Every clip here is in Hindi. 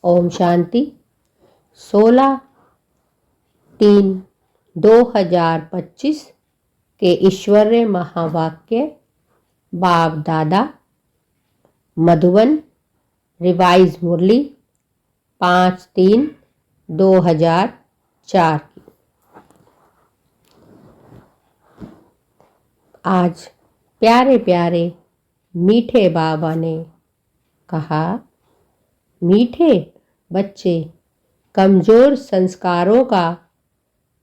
ओम शांति। 16/3/2025 के ईश्वरीय महावाक्य बाप दादा मधुबन रिवाइज मुरली 5/3/2004 की। आज प्यारे प्यारे मीठे बाबा ने कहा, मीठे बच्चे, कमज़ोर संस्कारों का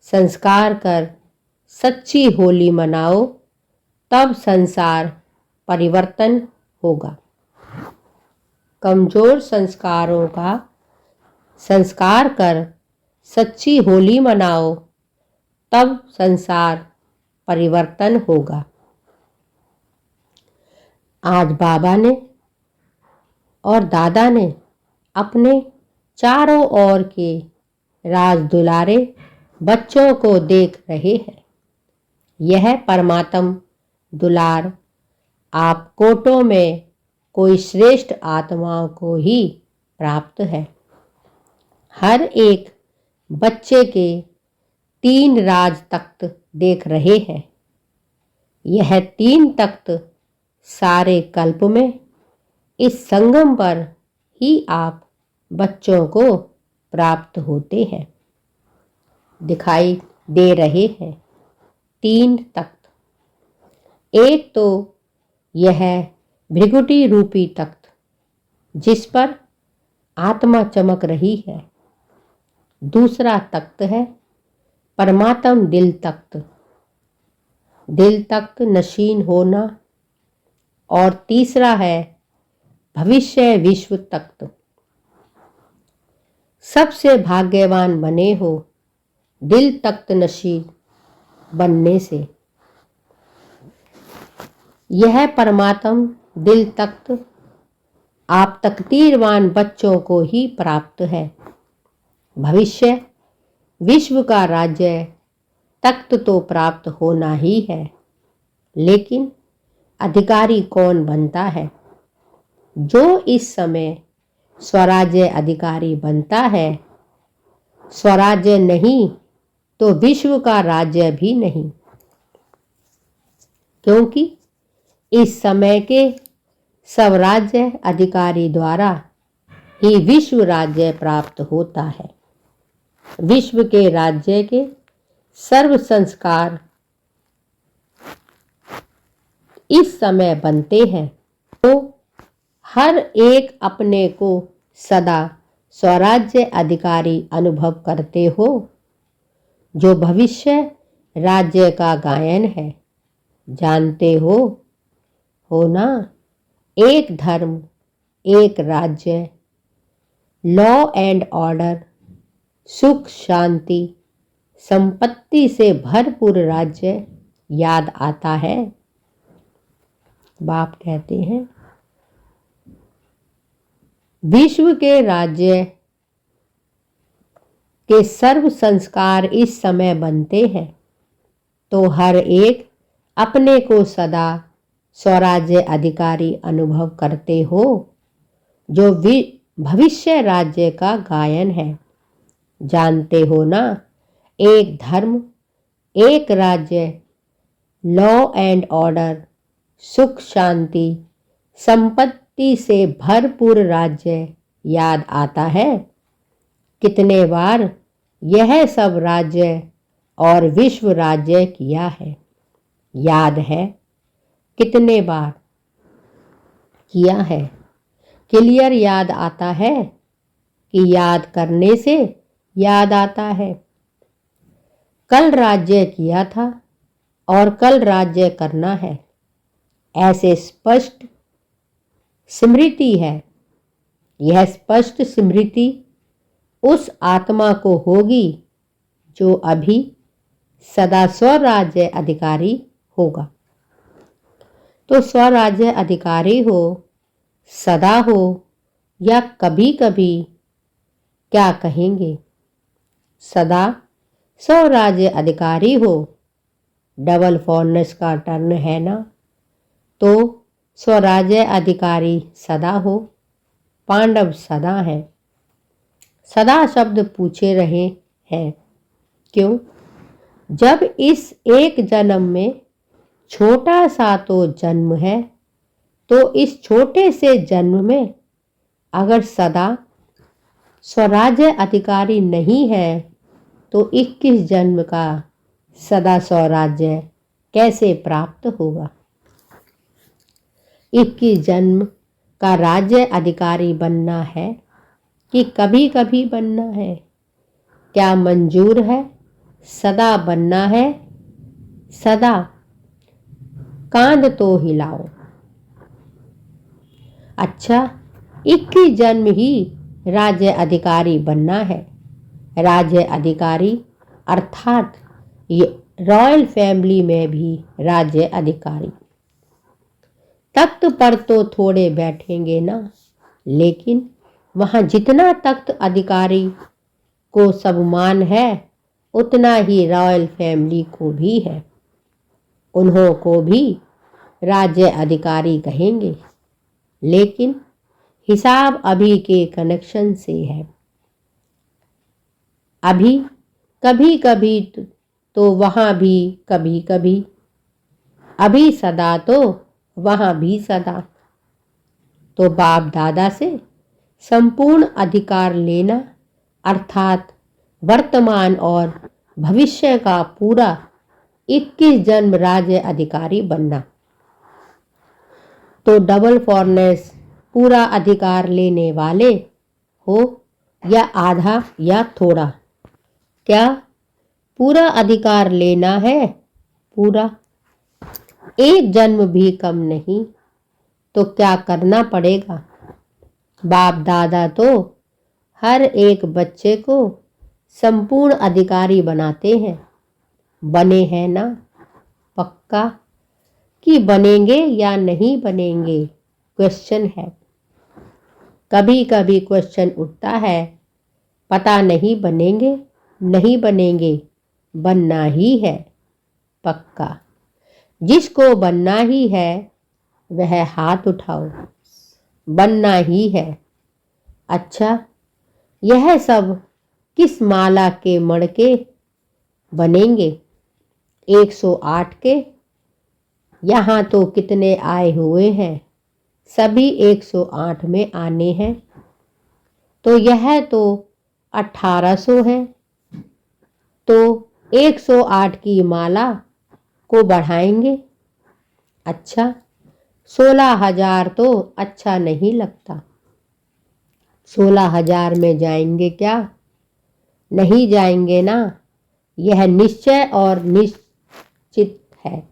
संस्कार कर सच्ची होली मनाओ, तब संसार परिवर्तन होगा। कमज़ोर संस्कारों का संस्कार कर सच्ची होली मनाओ, तब संसार परिवर्तन होगा। आज बाबा ने और दादा ने अपने चारों ओर के राज दुलारे बच्चों को देख रहे हैं। यह परमात्म दुलार आप कोटों में कोई श्रेष्ठ आत्माओं को ही प्राप्त है। हर एक बच्चे के 3 राज तख्त देख रहे हैं। यह 3 तख्त सारे कल्प में इस संगम पर ही आप बच्चों को प्राप्त होते हैं। दिखाई दे रहे हैं 3 तख्त। एक तो यह भृगुटी रूपी तख्त, जिस पर आत्मा चमक रही है। दूसरा तख्त है परमात्म दिल तख्त, दिल तख्त नशीन होना। और तीसरा है भविष्य विश्व तख्त। सबसे भाग्यवान बने हो दिल तख्त नशीन बनने से। यह परमात्म दिल तख्त आप तकदीरवान बच्चों को ही प्राप्त है। भविष्य विश्व का राज्य तख्त तो प्राप्त होना ही है, लेकिन अधिकारी कौन बनता है? जो इस समय स्वराज्य अधिकारी बनता है, स्वराज्य नहीं तो विश्व का राज्य भी नहीं, क्योंकि इस समय के सब राज्य अधिकारी द्वारा ही विश्व राज्य प्राप्त होता है। विश्व के राज्य के सर्व संस्कार इस समय बनते हैं, तो हर एक अपने को सदा स्वराज्य अधिकारी अनुभव करते हो। जो भविष्य राज्य का गायन है, जानते हो ना? एक धर्म, एक राज्य, लॉ एंड ऑर्डर, सुख शांति, संपत्ति से भरपूर राज्य याद आता है। बाप कहते हैं, विश्व के राज्य के सर्व संस्कार इस समय बनते हैं, तो हर एक अपने को सदा स्वराज्य अधिकारी अनुभव करते हो। जो भविष्य राज्य का गायन है, जानते हो ना? एक धर्म, एक राज्य, लॉ एंड ऑर्डर, सुख शांति, संपत्ति से भरपूर राज्य याद आता है। कितने बार यह सब राज्य और विश्व राज्य किया है, याद है? कितने बार किया है? क्लियर याद आता है कि याद करने से याद आता है? कल राज्य किया था और कल राज्य करना है, ऐसे स्पष्ट स्मृति है। यह स्पष्ट स्मृति उस आत्मा को होगी जो अभी सदा स्वराज्य अधिकारी होगा। तो स्वराज्य अधिकारी हो, सदा हो या कभी कभी, क्या कहेंगे? सदा स्वराज्य अधिकारी हो, डबल फॉरनेस का टर्न है ना? तो स्वराज्य अधिकारी सदा हो, पांडव सदा है। सदा शब्द पूछे रहे हैं। क्यों? जब इस एक जन्म में छोटा सा तो जन्म है, तो इस छोटे से जन्म में अगर सदा स्वराज्य अधिकारी नहीं है, तो 21 जन्म का सदा स्वराज्य कैसे प्राप्त होगा? 21 जन्म का राज्य अधिकारी बनना है कि कभी कभी बनना है? क्या मंजूर है? सदा बनना है? सदा? कांध तो हिलाओ। अच्छा, 21 जन्म ही राज्य अधिकारी बनना है। राज्य अधिकारी अर्थात रॉयल फैमिली में भी राज्य अधिकारी। तख्त पर तो थोड़े बैठेंगे ना, लेकिन वहां जितना तख्त अधिकारी को सम्मान है, उतना ही रॉयल फैमिली को भी है। उन्हों को भी राज्य अधिकारी कहेंगे, लेकिन हिसाब अभी के कनेक्शन से है। अभी कभी कभी तो वहां भी कभी कभी, अभी सदा तो वहां भी सदा। तो बाप दादा से संपूर्ण अधिकार लेना अर्थात वर्तमान और भविष्य का पूरा 21 जन्म राज्य अधिकारी बनना। तो डबल फॉरनेस पूरा अधिकार लेने वाले हो या आधा या थोड़ा? क्या पूरा अधिकार लेना है? पूरा। एक जन्म भी कम नहीं, तो क्या करना पड़ेगा? बाप दादा तो हर एक बच्चे को संपूर्ण अधिकारी बनाते हैं। बने हैं ना? पक्का कि बनेंगे या नहीं बनेंगे? क्वेश्चन है। कभी कभी क्वेश्चन उठता है, पता नहीं बनेंगे नहीं बनेंगे, बनना ही है। पक्का? जिसको बनना ही है वह हाथ उठाओ। बनना ही है। अच्छा, यह सब किस माला के मणके बनेंगे? 108 के? यहाँ तो कितने आए हुए हैं? सभी 108 में आने हैं। तो यह तो 1800 है, तो 108 की माला को बढ़ाएंगे। अच्छा, 16,000 तो अच्छा नहीं लगता। 16,000 में जाएंगे क्या? नहीं जाएंगे ना। यह निश्चय और निश्चित है।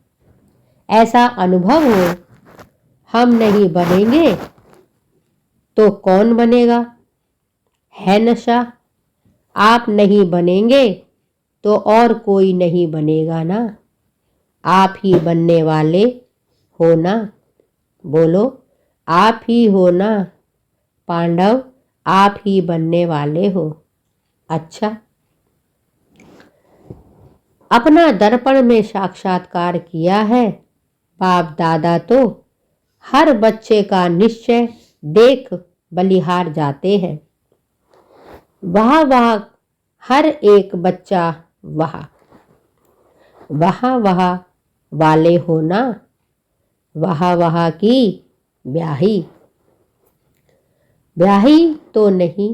ऐसा अनुभव हो हम नहीं बनेंगे तो कौन बनेगा? है नशा। आप नहीं बनेंगे तो और कोई नहीं बनेगा ना। आप ही बनने वाले हो ना। बोलो, आप ही हो ना। पांडव, आप ही बनने वाले हो। अच्छा, अपना दर्पण में साक्षात्कार किया है। बाप दादा तो हर बच्चे का निश्चय देख बलिहार जाते हैं। वाह वाह, हर एक बच्चा वाह वाह वाह वाले हो ना। वाह वाह की ब्याही। ब्याही तो नहीं,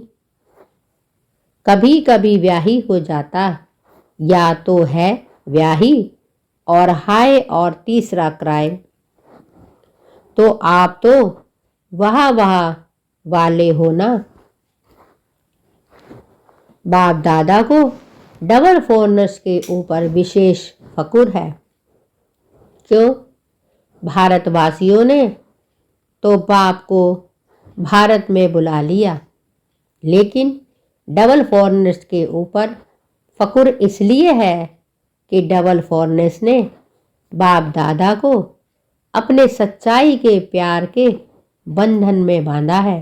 कभी कभी ब्याही हो जाता, या तो है ब्याही और हाय और तीसरा क्राय। तो आप तो वाह वाह वाले हो ना। बाप दादा को डबल फॉरनेस के ऊपर विशेष फकुर है। क्यों? भारतवासियों ने तो बाप को भारत में बुला लिया, लेकिन डबल फॉरनेस के ऊपर फकुर इसलिए है कि डबल फॉरनेस ने बाप दादा को अपने सच्चाई के प्यार के बंधन में बांधा है।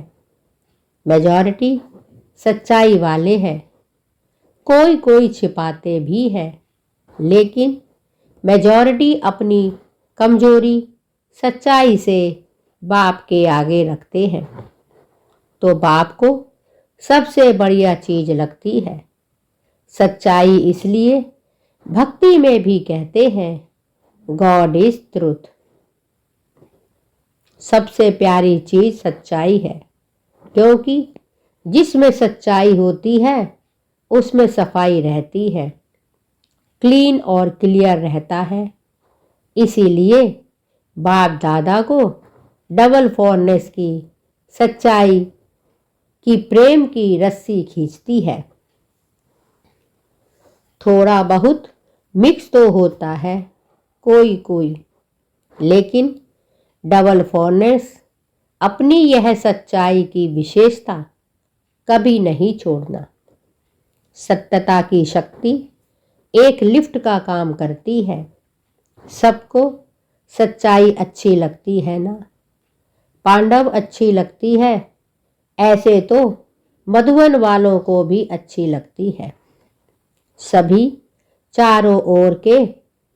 मेजॉरिटी सच्चाई वाले हैं, कोई कोई छिपाते भी हैं, लेकिन मेजॉरिटी अपनी कमजोरी सच्चाई से बाप के आगे रखते हैं। तो बाप को सबसे बढ़िया चीज लगती है। सच्चाई इसलिए भक्ति में भी कहते हैं गॉड इज ट्रूथ। सबसे प्यारी चीज सच्चाई है, क्योंकि जिसमें सच्चाई होती है उसमें सफाई रहती है, क्लीन और क्लियर रहता है। इसीलिए बाप दादा को डबल फॉरनेस की सच्चाई की प्रेम की रस्सी खींचती है। थोड़ा बहुत मिक्स तो होता है कोई कोई, लेकिन डबल फॉरनेस अपनी यह सच्चाई की विशेषता कभी नहीं छोड़ना। सत्यता की शक्ति एक लिफ्ट का काम करती है। सबको सच्चाई अच्छी लगती है ना? पांडव अच्छी लगती है, ऐसे तो मधुवन वालों को भी अच्छी लगती है। सभी चारों ओर के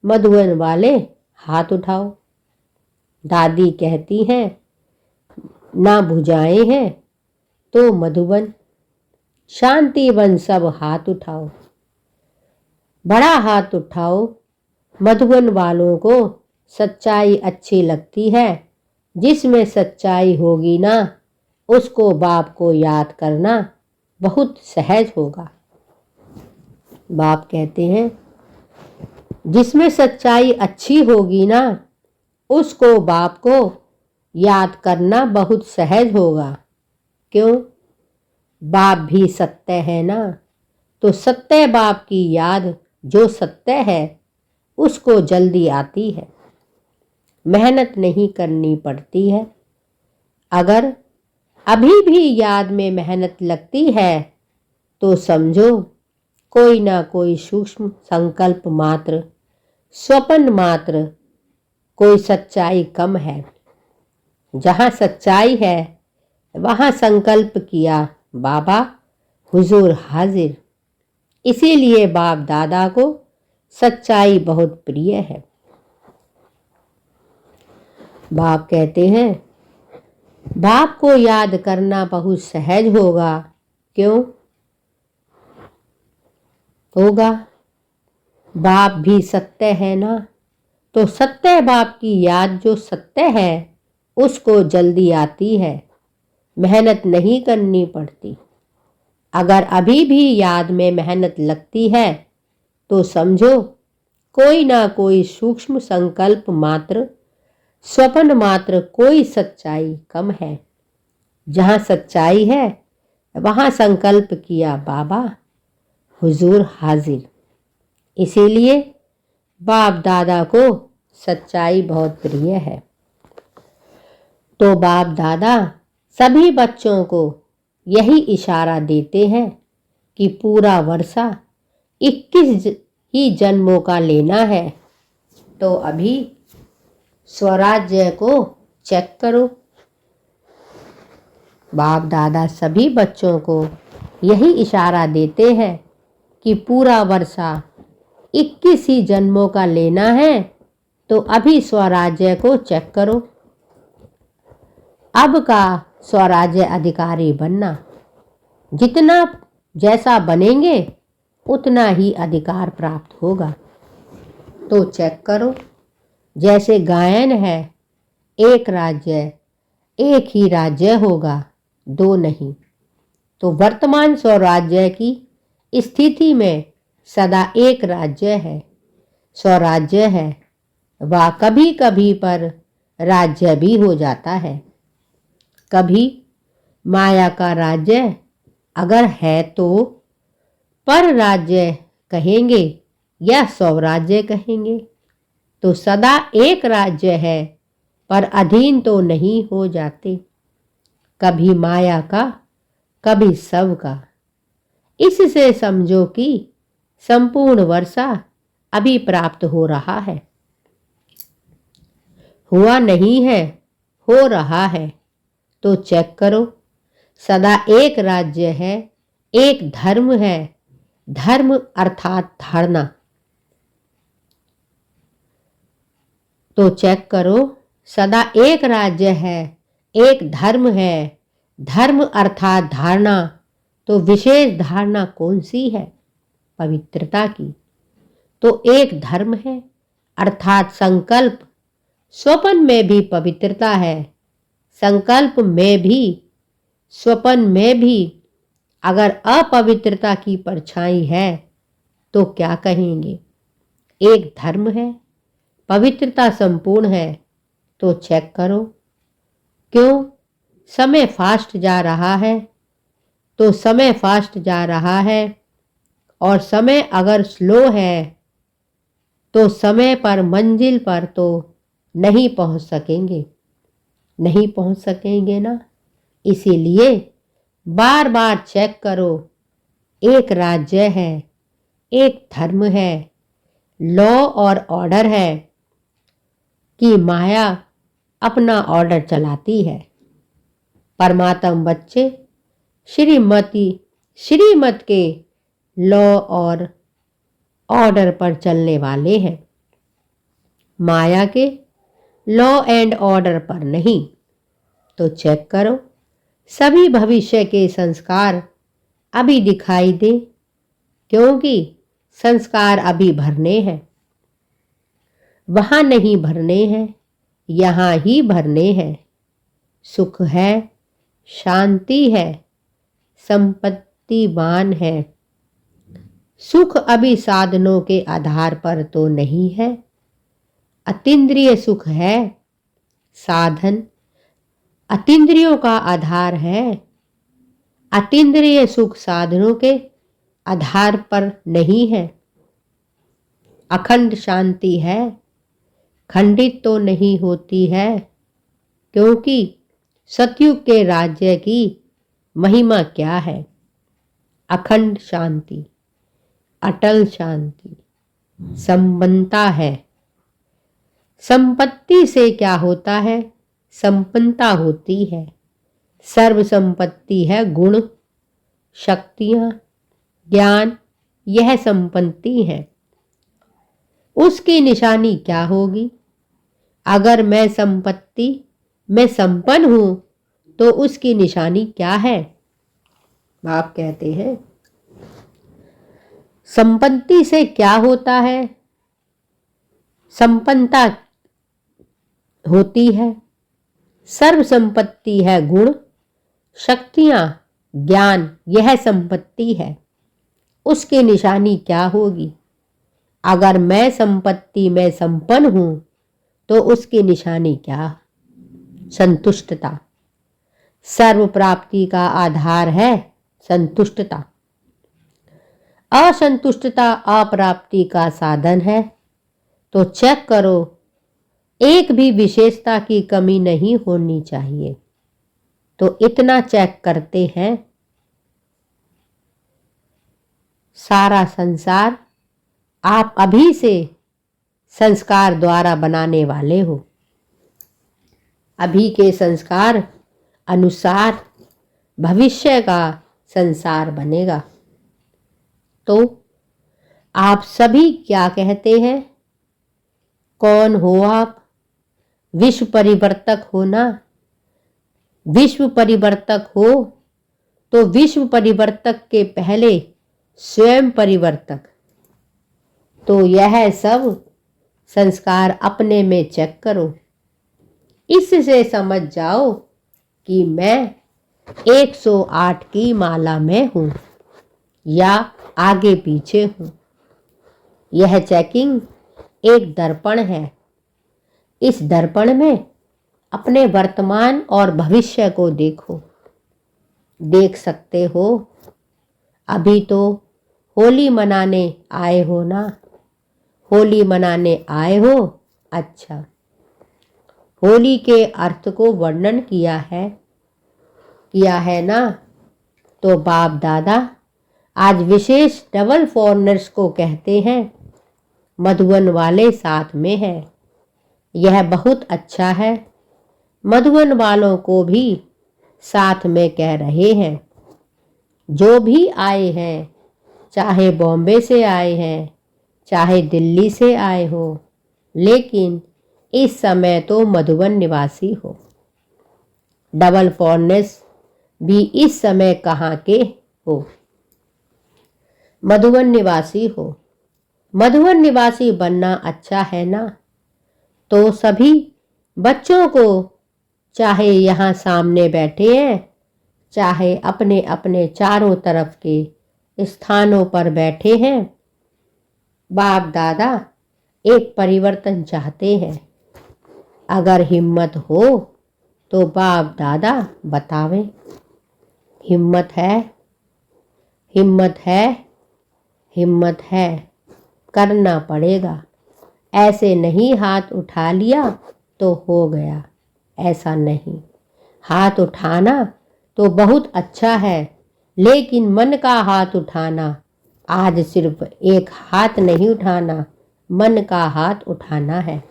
मधुवन वाले हाथ उठाओ। दादी कहती हैं ना भुजाएं हैं तो मधुबन, शांतिवन सब हाथ उठाओ। बड़ा हाथ उठाओ। मधुबन वालों को सच्चाई अच्छी लगती है। जिसमें सच्चाई होगी ना, उसको बाप को याद करना बहुत सहज होगा। बाप कहते हैं जिसमें सच्चाई अच्छी होगी ना, उसको बाप को याद करना बहुत सहज होगा। क्यों? बाप भी सत्य है ना, तो सत्य बाप की याद जो सत्य है उसको जल्दी आती है, मेहनत नहीं करनी पड़ती है। अगर अभी भी याद में मेहनत लगती है तो समझो कोई ना कोई सूक्ष्म संकल्प मात्र, स्वप्न मात्र, कोई सच्चाई कम है। जहाँ सच्चाई है वहाँ संकल्प किया बाबा हुजूर हाजिर। इसीलिए बाप दादा को सच्चाई बहुत प्रिय है। बाप कहते हैं बाप को याद करना बहुत सहज होगा। क्यों होगा? बाप भी सत्य है ना, तो सत्य बाप की याद जो सत्य है उसको जल्दी आती है, मेहनत नहीं करनी पड़ती। अगर अभी भी याद में मेहनत लगती है तो समझो कोई ना कोई सूक्ष्म संकल्प मात्र, स्वप्न मात्र, कोई सच्चाई कम है। जहाँ सच्चाई है वहाँ संकल्प किया बाबा हुजूर हाजिर। इसीलिए बाप दादा को सच्चाई बहुत प्रिय है। तो बाप दादा सभी बच्चों को यही इशारा देते हैं कि पूरा वर्षा 21 ही जन्मों का लेना है। तो अभी स्वराज्य को चेक करो। बाप दादा सभी बच्चों को यही इशारा देते हैं कि पूरा वर्षा 21 ही जन्मों का लेना है। तो अभी स्वराज्य को चेक करो। अब का स्वराज्य अधिकारी बनना। जितना जैसा बनेंगे उतना ही अधिकार प्राप्त होगा। तो चेक करो। जैसे गायन है, एक राज्य, एक ही राज्य होगा, दो नहीं। तो वर्तमान स्वराज्य की स्थिति में सदा एक राज्य है, स्वराज्य है। वह कभी कभी पर राज्य भी हो जाता है। कभी माया का राज्य अगर है तो पर राज्य कहेंगे या स्वराज्य कहेंगे। तो सदा एक राज्य है पर अधीन तो नहीं हो जाते। कभी माया का, कभी सब का। इससे समझो कि संपूर्ण वर्षा अभी प्राप्त हो रहा है। हुआ नहीं है, हो रहा है। तो चेक करो। सदा एक राज्य है, एक धर्म है। धर्म अर्थात धारणा। तो चेक करो। सदा एक राज्य है, एक धर्म है। धर्म अर्थात धारणा। तो विशेष धारणा कौन सी है? पवित्रता की। तो एक धर्म है अर्थात संकल्प। स्वप्न में भी पवित्रता है, संकल्प में भी, स्वप्न में भी। अगर अपवित्रता की परछाई है तो क्या कहेंगे? एक धर्म है, पवित्रता संपूर्ण है। तो चेक करो। क्यों? समय फास्ट जा रहा है, तो समय फास्ट जा रहा है। और समय अगर स्लो है तो समय पर, मंजिल पर तो नहीं पहुंच सकेंगे, नहीं पहुंच सकेंगे ना। इसीलिए बार बार चेक करो। एक राज्य है, एक धर्म है, लॉ और ऑर्डर है कि माया अपना ऑर्डर चलाती है। परमात्म बच्चे श्रीमत के लॉ और ऑर्डर पर चलने वाले हैं, माया के लॉ एंड ऑर्डर पर नहीं। तो चेक करो। सभी भविष्य के संस्कार अभी दिखाई दे, क्योंकि संस्कार अभी भरने हैं। वहां नहीं भरने हैं, यहां ही भरने हैं। सुख है, शांति है, संपत्तिवान है। सुख अभी साधनों के आधार पर तो नहीं है। अतीन्द्रिय सुख है, साधन अतीन्द्रियों का आधार है। अतीन्द्रिय सुख साधनों के आधार पर नहीं है। अखंड शांति है, खंडित तो नहीं होती है, क्योंकि सतयुग के राज्य की महिमा क्या है? अखंड शांति, अटल शांति, संपन्नता है। संपत्ति से क्या होता है? संपन्नता होती है। सर्व संपत्ति है गुण, शक्तियां, ज्ञान, यह संपत्ति है। उसकी निशानी क्या होगी? अगर मैं संपत्ति में संपन्न हूं तो उसकी निशानी क्या है? आप कहते हैं संपत्ति से क्या होता है? संपन्नता होती है। सर्व संपत्ति है गुण, शक्तियां, ज्ञान, यह संपत्ति है। उसकी निशानी क्या होगी? अगर मैं संपत्ति में संपन्न हूं तो उसकी निशानी क्या? संतुष्टता। सर्व प्राप्ति का आधार है संतुष्टता। असंतुष्टता अप्राप्ति का साधन है। तो चेक करो, एक भी विशेषता की कमी नहीं होनी चाहिए। तो इतना चेक करते हैं। सारा संसार आप अभी से संस्कार द्वारा बनाने वाले हो। अभी के संस्कार अनुसार भविष्य का संसार बनेगा। तो आप सभी क्या कहते हैं? कौन हो आप? विश्व परिवर्तक हो ना? विश्व परिवर्तक हो तो विश्व परिवर्तक के पहले स्वयं परिवर्तक। तो यह सब संस्कार अपने में चेक करो। इससे समझ जाओ कि मैं 108 की माला में हूं या आगे पीछे हूं। यह चेकिंग एक दर्पण है। इस दर्पण में अपने वर्तमान और भविष्य को देखो। देख सकते हो। अभी तो होली मनाने आए हो ना? होली मनाने आए हो? अच्छा, होली के अर्थ को वर्णन किया है ना? तो बाप दादा आज विशेष डबल फॉरनर्स को कहते हैं। मधुबन वाले साथ में है, यह बहुत अच्छा है। मधुबन वालों को भी साथ में कह रहे हैं। जो भी आए हैं, चाहे बॉम्बे से आए हैं, चाहे दिल्ली से आए हो, लेकिन इस समय तो मधुबन निवासी हो। डबल फॉरनेस भी इस समय कहाँ के हो, मधुवन निवासी हो। मधुवन निवासी बनना अच्छा है ना? तो सभी बच्चों को, चाहे यहाँ सामने बैठे हैं, चाहे अपने अपने चारों तरफ के स्थानों पर बैठे हैं, बाप दादा एक परिवर्तन चाहते हैं। अगर हिम्मत हो तो बाप दादा बतावें। हिम्मत है, हिम्मत है, हिम्मत है, करना पड़ेगा। ऐसे नहीं हाथ उठा लिया तो हो गया, ऐसा नहीं। हाथ उठाना तो बहुत अच्छा है, लेकिन मन का हाथ उठाना, आज सिर्फ एक हाथ नहीं उठाना, मन का हाथ उठाना है।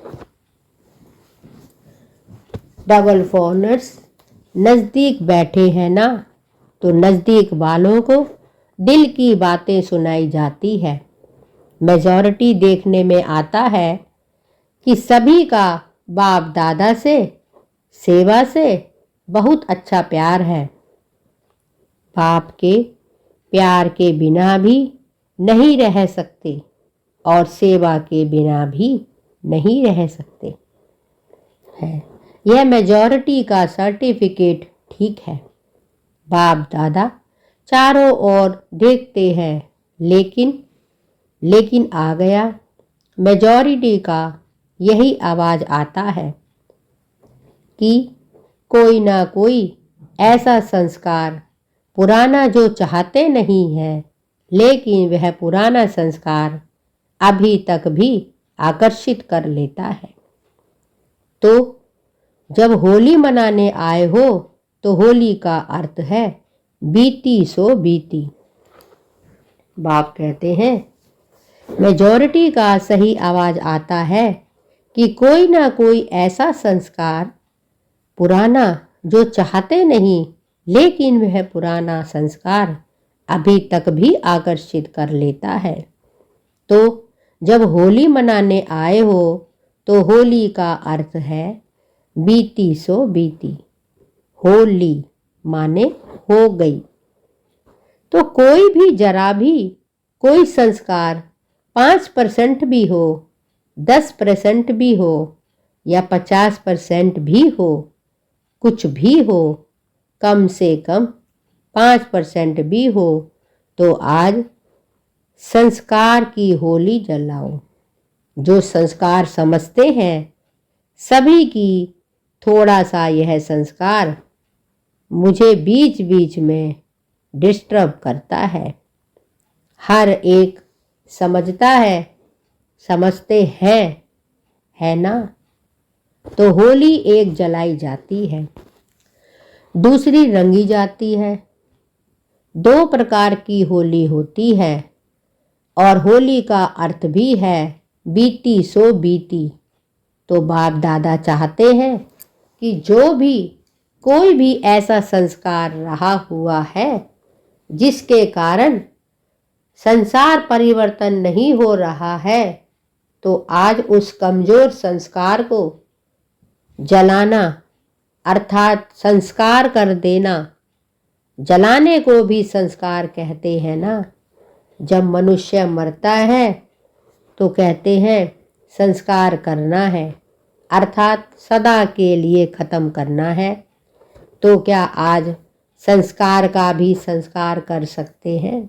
डबल फोनर्स नज़दीक बैठे हैं ना? तो नज़दीक वालों को दिल की बातें सुनाई जाती है। मेजॉरिटी देखने में आता है कि सभी का बाप दादा से, सेवा से बहुत अच्छा प्यार है। बाप के प्यार के बिना भी नहीं रह सकते और सेवा के बिना भी नहीं रह सकते है। यह मेजॉरिटी का सर्टिफिकेट ठीक है। बाप दादा चारों ओर देखते हैं, लेकिन आ गया मेजॉरिटी का यही आवाज़ आता है कि कोई ना कोई ऐसा संस्कार पुराना जो चाहते नहीं है, लेकिन वह पुराना संस्कार अभी तक भी आकर्षित कर लेता है। तो जब होली मनाने आए हो तो होली का अर्थ है बीती सो बीती। बाप कहते हैं मेजॉरिटी का सही आवाज़ आता है कि कोई ना कोई ऐसा संस्कार पुराना जो चाहते नहीं, लेकिन वह पुराना संस्कार अभी तक भी आकर्षित कर लेता है। तो जब होली मनाने आए हो तो होली का अर्थ है बीती सो बीती। होली माने हो गई। तो कोई भी जरा भी कोई संस्कार 5% भी हो, 10% भी हो या 50% भी हो, कुछ भी हो, कम से कम 5% भी हो, तो आज संस्कार की होली जलाओ। जो संस्कार समझते हैं सभी की, थोड़ा सा यह संस्कार मुझे बीच बीच में डिस्टर्ब करता है। हर एक समझता है, समझते हैं, है ना? तो होली एक जलाई जाती है, दूसरी रंगी जाती है। 2 प्रकार की होली होती है और होली का अर्थ भी है बीती सो बीती। तो बाप दादा चाहते हैं कि जो भी कोई भी ऐसा संस्कार रहा हुआ है जिसके कारण संसार परिवर्तन नहीं हो रहा है, तो आज उस कमजोर संस्कार को जलाना अर्थात संस्कार कर देना। जलाने को भी संस्कार कहते हैं ना। जब मनुष्य मरता है तो कहते हैं संस्कार करना है, अर्थात सदा के लिए खत्म करना है। तो क्या आज संस्कार का भी संस्कार कर सकते हैं?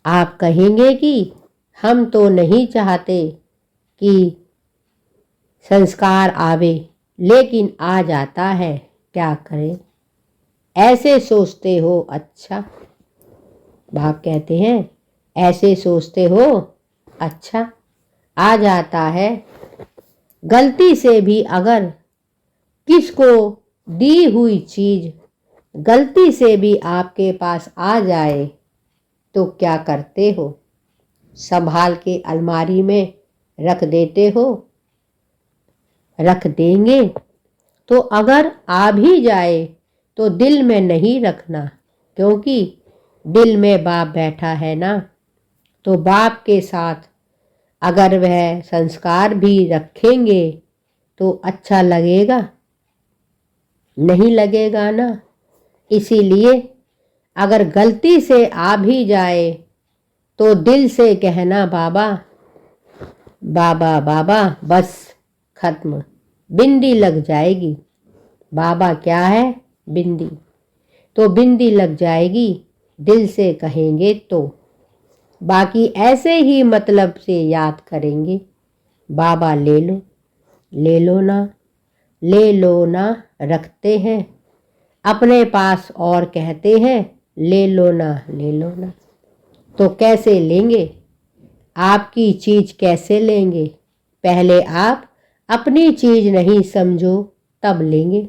आप कहेंगे कि हम तो नहीं चाहते कि संस्कार आवे, लेकिन आ जाता है, क्या करें? ऐसे सोचते हो, अच्छा। बाप कहते हैं ऐसे सोचते हो, अच्छा, आ जाता है। गलती से भी अगर किसको दी हुई चीज गलती से भी आपके पास आ जाए तो क्या करते हो? संभाल के अलमारी में रख देते हो? रख देंगे। तो अगर आ भी जाए तो दिल में नहीं रखना, क्योंकि दिल में बाप बैठा है ना। तो बाप के साथ अगर वह संस्कार भी रखेंगे तो अच्छा लगेगा? नहीं लगेगा ना। इसीलिए अगर गलती से आ भी जाए तो दिल से कहना बाबा बाबा बाबा, बस खत्म, बिंदी लग जाएगी। बाबा क्या है? बिंदी। तो बिंदी लग जाएगी दिल से कहेंगे तो। बाकी ऐसे ही मतलब से याद करेंगे। बाबा ले लो, ले लो ना, ले लो ना, रखते हैं अपने पास और कहते हैं ले लो ना, ले लो ना। तो कैसे लेंगे? आपकी चीज कैसे लेंगे? पहले आप अपनी चीज नहीं समझो तब लेंगे।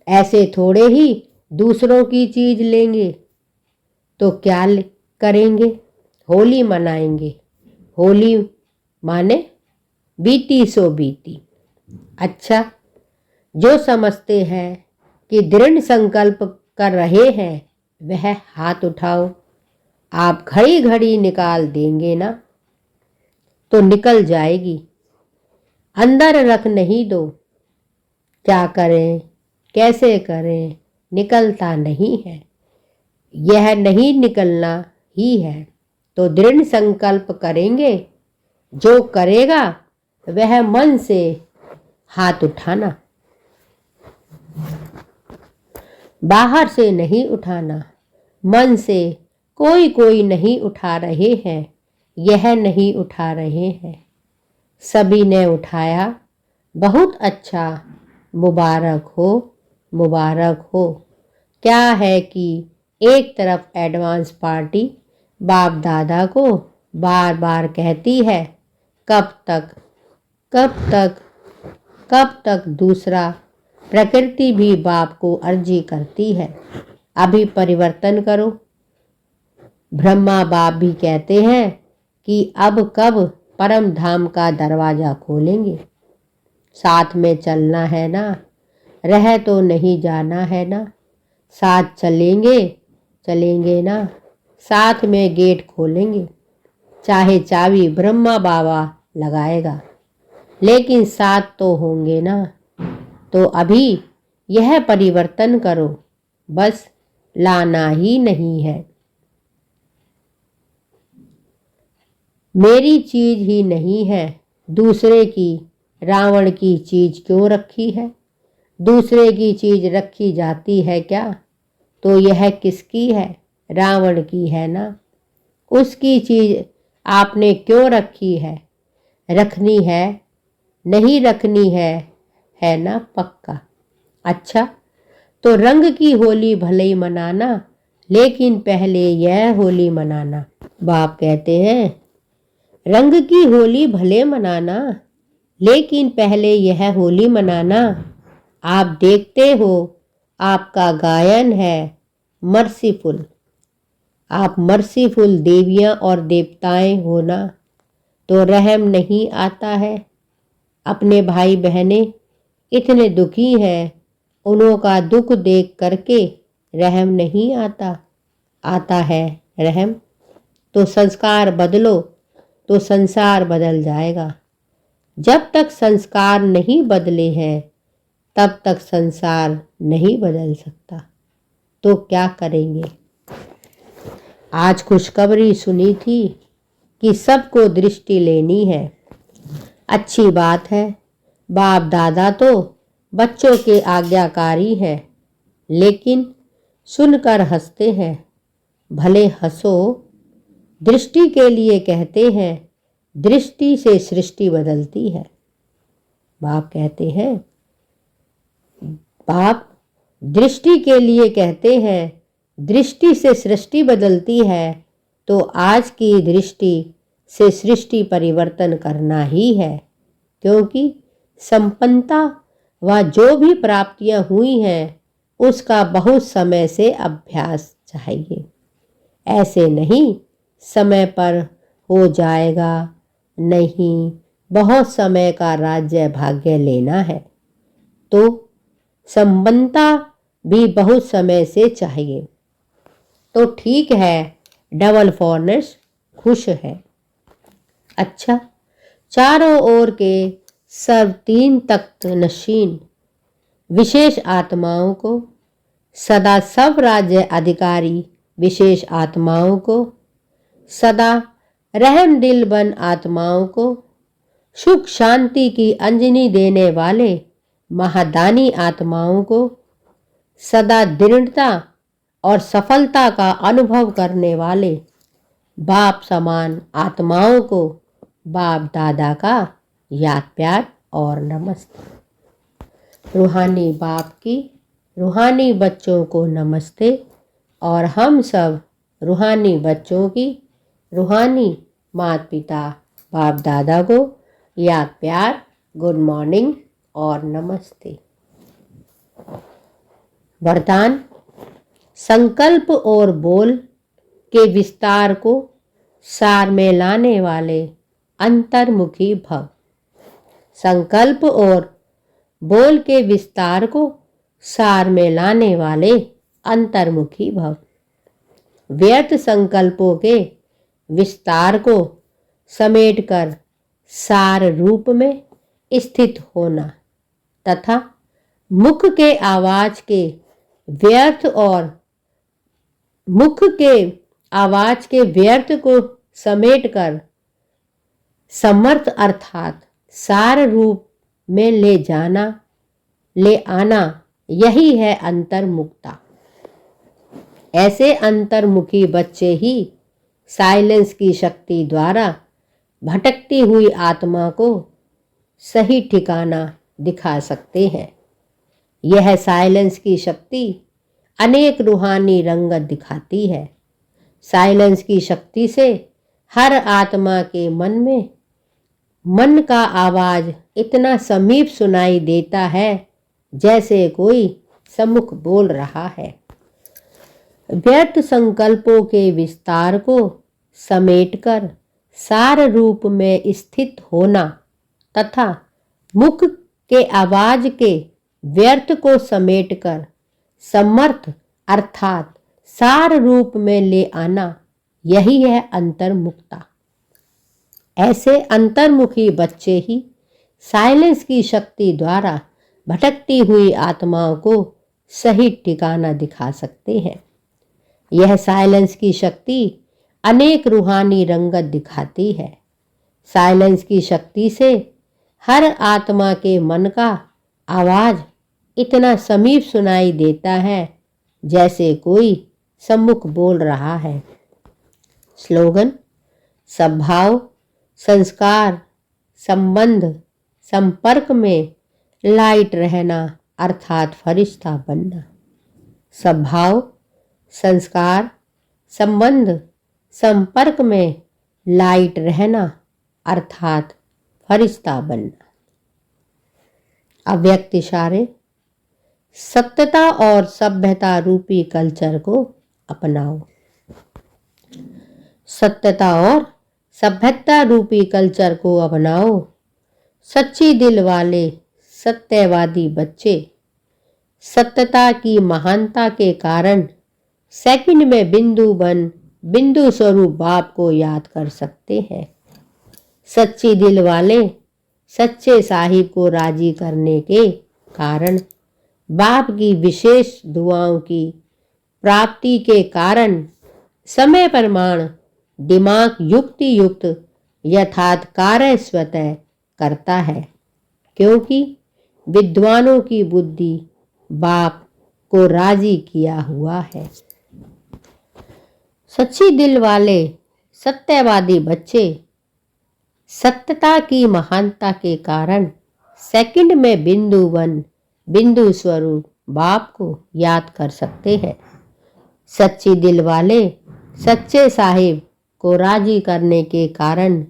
ऐसे थोड़े ही दूसरों की चीज लेंगे। तो क्या करेंगे? होली मनाएंगे। होली माने बीती सो बीती। अच्छा, जो समझते हैं कि दृढ़ संकल्प कर रहे हैं वह हाथ उठाओ। आप घड़ी घड़ी निकाल देंगे ना तो निकल जाएगी। अंदर रख नहीं दो। क्या करें, कैसे करें, निकलता नहीं है। यह नहीं निकलना ही है। तो दृढ़ संकल्प करेंगे। जो करेगा वह मन से हाथ उठाना, बाहर से नहीं उठाना। मन से कोई कोई नहीं उठा रहे हैं, यह नहीं उठा रहे हैं। सभी ने उठाया, बहुत अच्छा, मुबारक हो, मुबारक हो। क्या है कि एक तरफ एडवांस पार्टी बाप दादा को बार बार कहती है कब तक, कब तक, कब तक। दूसरा प्रकृति भी बाप को अर्जी करती है अभी परिवर्तन करो। ब्रह्मा बाप भी कहते हैं कि अब कब परम धाम का दरवाजा खोलेंगे। साथ में चलना है ना, रह तो नहीं जाना है ना। साथ चलेंगे, चलेंगे ना, साथ में गेट खोलेंगे। चाहे चाबी ब्रह्मा बाबा लगाएगा, लेकिन साथ तो होंगे ना। तो अभी यह परिवर्तन करो, बस लाना ही नहीं है। मेरी चीज ही नहीं है, दूसरे की। रावण की चीज क्यों रखी है? दूसरे की चीज रखी जाती है क्या? तो यह किसकी है? रावण की है ना। उसकी चीज आपने क्यों रखी है? रखनी है, नहीं रखनी है ना पक्का। अच्छा, तो रंग की होली भले ही मनाना, लेकिन पहले यह होली मनाना। बाप कहते हैं रंग की होली भले मनाना, लेकिन पहले यह होली मनाना। आप देखते हो आपका गायन है मर्सीफुल। आप मर्सीफुल देवियां और देवताएं हो ना, तो रहम नहीं आता है। अपने भाई बहनें इतने दुखी हैं, उन्हों का दुख देख करके रहम नहीं आता। आता है रहम। तो संस्कार बदलो तो संसार बदल जाएगा। जब तक संस्कार नहीं बदले हैं तब तक संसार नहीं बदल सकता। तो क्या करेंगे? आज खुशखबरी सुनी थी कि सबको दृष्टि लेनी है। अच्छी बात है। बाप दादा तो बच्चों के आज्ञाकारी हैं, लेकिन सुनकर हंसते हैं। भले हंसो, दृष्टि के लिए कहते हैं, दृष्टि से सृष्टि बदलती है। बाप कहते हैं, बाप दृष्टि के लिए कहते हैं, दृष्टि से सृष्टि बदलती है। तो आज की दृष्टि से सृष्टि परिवर्तन करना ही है, क्योंकि संपन्नता व जो भी प्राप्तियां हुई हैं उसका बहुत समय से अभ्यास चाहिए। ऐसे नहीं समय पर हो जाएगा, नहीं, बहुत समय का राज्य भाग्य लेना है। तो संपन्नता भी बहुत समय से चाहिए। तो ठीक है, डबल फॉर्नेस खुश है। अच्छा, चारों ओर के सर्व तीन तख्त नशीन विशेष आत्माओं को सदा सब राज्य अधिकारी विशेष आत्माओं को, सदा रहम दिल बन आत्माओं को, सुख शांति की अंजनी देने वाले महादानी आत्माओं को, सदा दृढ़ता और सफलता का अनुभव करने वाले बाप समान आत्माओं को बाप दादा का याद प्यार और नमस्ते। रूहानी बाप की रूहानी बच्चों को नमस्ते और हम सब रूहानी बच्चों की रूहानी माता पिता बाप दादा को याद प्यार, गुड मॉर्निंग और नमस्ते। वरदान, संकल्प और बोल के विस्तार को सार में लाने वाले अंतर्मुखी भव। संकल्प और बोल के विस्तार को सार में लाने वाले अंतर्मुखी भव। व्यर्थ संकल्पों के विस्तार को समेटकर सार रूप में स्थित होना तथा मुख के आवाज के व्यर्थ और मुख के आवाज के व्यर्थ को समेटकर समर्थ अर्थात सार रूप में ले आना, यही है अंतर्मुखता। ऐसे अंतर्मुखी बच्चे ही साइलेंस की शक्ति द्वारा भटकती हुई आत्मा को सही ठिकाना दिखा सकते हैं। यह साइलेंस की शक्ति अनेक रूहानी रंगत दिखाती है। साइलेंस की शक्ति से हर आत्मा के मन का आवाज इतना समीप सुनाई देता है जैसे कोई सम्मुख बोल रहा है। व्यर्थ संकल्पों के विस्तार को समेटकर सार रूप में स्थित होना तथा मुख के आवाज के व्यर्थ को समेटकर समर्थ अर्थात सार रूप में ले आना, यही है अंतर्मुखता। ऐसे अंतर्मुखी बच्चे ही साइलेंस की शक्ति द्वारा भटकती हुई आत्माओं को सही ठिकाना दिखा सकते हैं। यह साइलेंस की शक्ति अनेक रूहानी रंगत दिखाती है। साइलेंस की शक्ति से हर आत्मा के मन का आवाज इतना समीप सुनाई देता है जैसे कोई सम्मुख बोल रहा है। स्लोगन, सद्भाव, संस्कार, संबंध, संपर्क में लाइट रहना अर्थात फरिश्ता बनना। सद्भाव, संस्कार, संबंध, संपर्क में लाइट रहना अर्थात फरिश्ता बनना। अव्यक्त इशारे, सत्यता और सभ्यता रूपी कल्चर को अपनाओ। सत्यता और सभ्यता रूपी कल्चर को अपनाओ। सच्ची दिल वाले सत्यवादी बच्चे सत्यता की महानता के कारण सेकंड में बिंदु स्वरूप बाप को याद कर सकते हैं। सच्ची दिल वाले सच्चे साहिब को राजी करने के कारण बाप की विशेष दुआओं की प्राप्ति के कारण समय प्रमाण दिमाग युक्ति युक्त यथार्थ कार्य स्वतः करता है, क्योंकि विद्वानों की बुद्धि बाप को राजी किया हुआ है। सच्ची दिल वाले सत्यवादी बच्चे सत्यता की महानता के कारण सेकंड में बिंदु स्वरूप बाप को याद कर सकते हैं। सच्ची दिल वाले सच्चे साहिब को राजी करने के कारण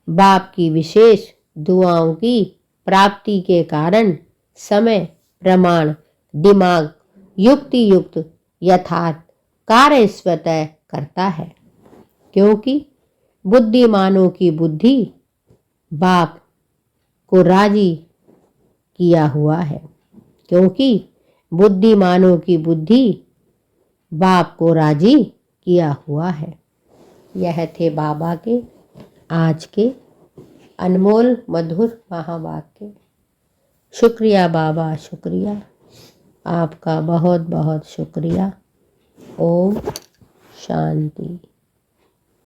बाप की विशेष दुआओं की प्राप्ति के कारण समय प्रमाण दिमाग युक्ति युक्त यथार्थ कार्य स्वतः करता है, क्योंकि बुद्धिमानों की बुद्धि बाप को राजी किया हुआ है। क्योंकि बुद्धिमानों की बुद्धि बाप को राजी किया हुआ है। यह थे बाबा के आज के अनमोल मधुर महावाक्य। शुक्रिया बाबा, शुक्रिया। आपका बहुत बहुत शुक्रिया। ओम शांति।